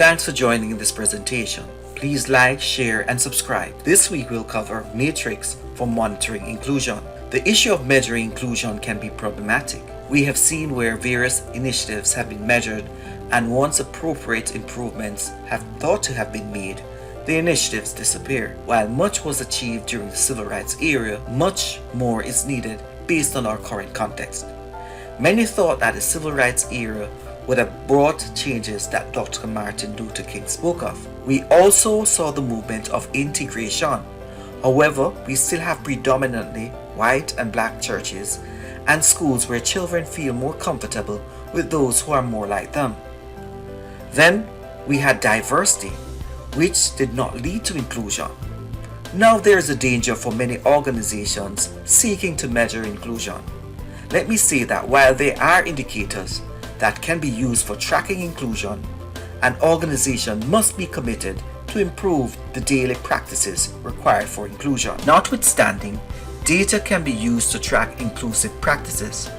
Thanks for joining in this presentation. Please like, share, and subscribe. This week we'll cover Matrix for monitoring inclusion. The issue of measuring inclusion can be problematic. We have seen where various initiatives have been measured, and once appropriate improvements have thought to have been made, the initiatives disappear. While much was achieved during the civil rights era, much more is needed based on our current context. Many thought that the civil rights era would have brought changes that Dr. Martin Luther King spoke of. We also saw the movement of integration. However, we still have predominantly white and black churches and schools where children feel more comfortable with those who are more like them. Then we had diversity, which did not lead to inclusion. Now there is a danger for many organizations seeking to measure inclusion. Let me say that while there are indicators that can be used for tracking inclusion, an organization must be committed to improve the daily practices required for inclusion. Notwithstanding, data can be used to track inclusive practices,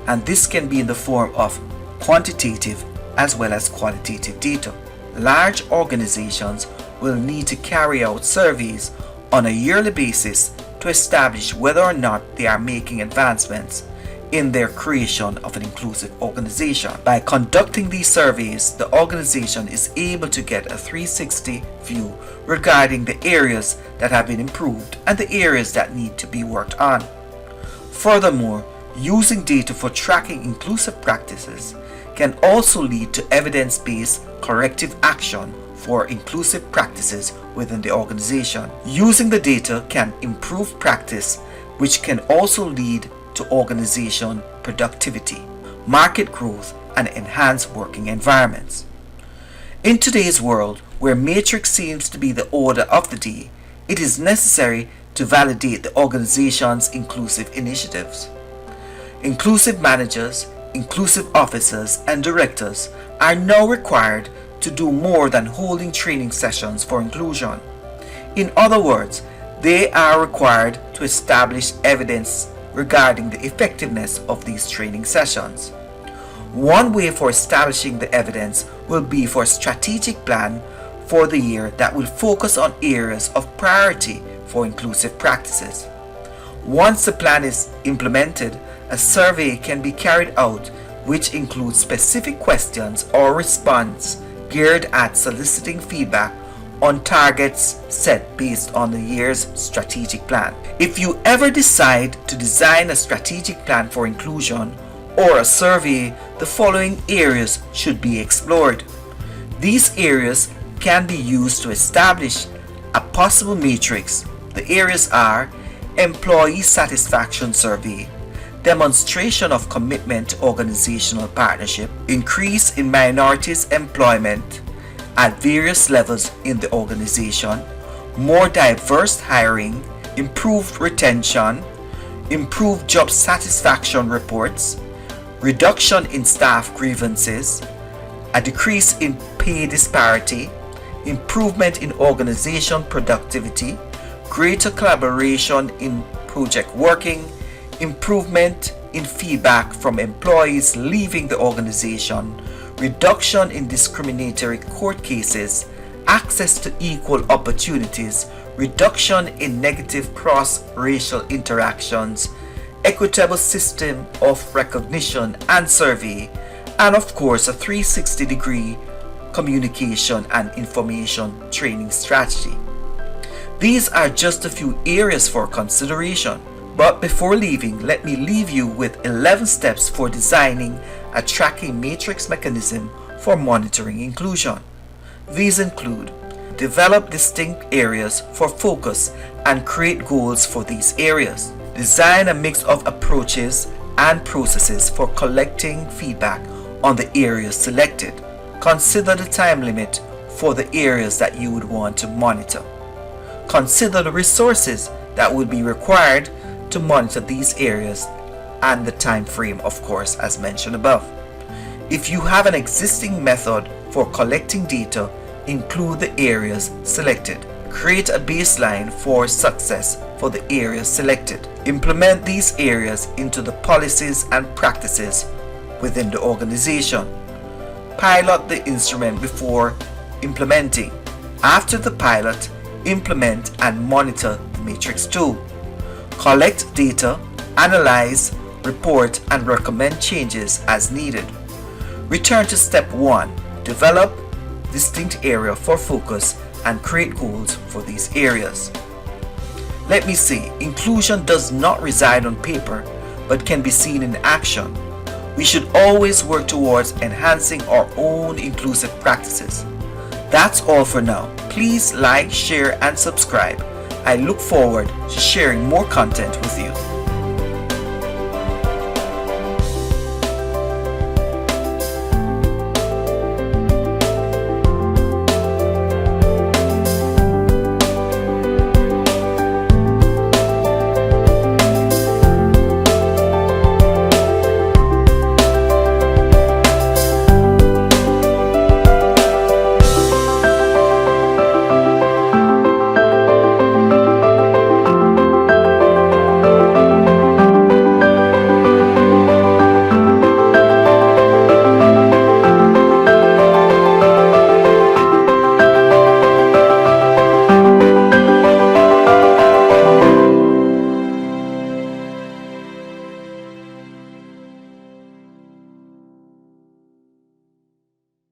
and this can be in the form of quantitative as well as qualitative data. Large organizations will need to carry out surveys on a yearly basis to establish whether or not they are making advancements in their creation of an inclusive organization. By conducting these surveys, the organization is able to get a 360 view regarding the areas that have been improved and the areas that need to be worked on. Furthermore, using data for tracking inclusive practices can also lead to evidence-based corrective action for inclusive practices within the organization. Using the data can improve practice, which can also lead to organization productivity, market growth, and enhanced working environments. In today's world, where matrix seems to be the order of the day, it is necessary to validate the organization's inclusive initiatives. Inclusive managers, inclusive officers, and directors are now required to do more than holding training sessions for inclusion. In other words, they are required to establish evidence regarding the effectiveness of these training sessions. One way for establishing the evidence will be for a strategic plan for the year that will focus on areas of priority for inclusive practices. Once the plan is implemented, a survey can be carried out which includes specific questions or response geared at soliciting feedback on targets set based on the year's strategic plan. If you ever decide to design a strategic plan for inclusion or a survey, the following areas should be explored. These areas can be used to establish a possible matrix. The areas are employee satisfaction survey, demonstration of commitment to organizational partnership, increase in minorities employment at various levels in the organization, more diverse hiring, improved retention, improved job satisfaction reports, reduction in staff grievances, a decrease in pay disparity, improvement in organization productivity, greater collaboration in project working, improvement in feedback from employees leaving the organization, reduction in discriminatory court cases, access to equal opportunities, reduction in negative cross-racial interactions, equitable system of recognition and survey, and of course a 360-degree communication and information training strategy. These are just a few areas for consideration. But before leaving, let me leave you with 11 steps for designing a tracking matrix mechanism for monitoring inclusion. These include: develop distinct areas for focus and create goals for these areas. Design a mix of approaches and processes for collecting feedback on the areas selected. Consider the time limit for the areas that you would want to monitor. Consider the resources that would be required to monitor these areas and the time frame, of course, as mentioned above. If you have an existing method for collecting data, include the areas selected. Create a baseline for success for the areas selected. Implement these areas into the policies and practices within the organization. Pilot the instrument before Implementing. After the pilot, implement and monitor the Matrix tool. Collect data, analyze, report, and recommend changes as needed. Return to step 1. Develop distinct area for focus and create goals for these areas. Let me say, inclusion does not reside on paper but can be seen in action. We should always work towards enhancing our own inclusive practices. That's all for now. Please like, share, and subscribe. I look forward to sharing more content with you.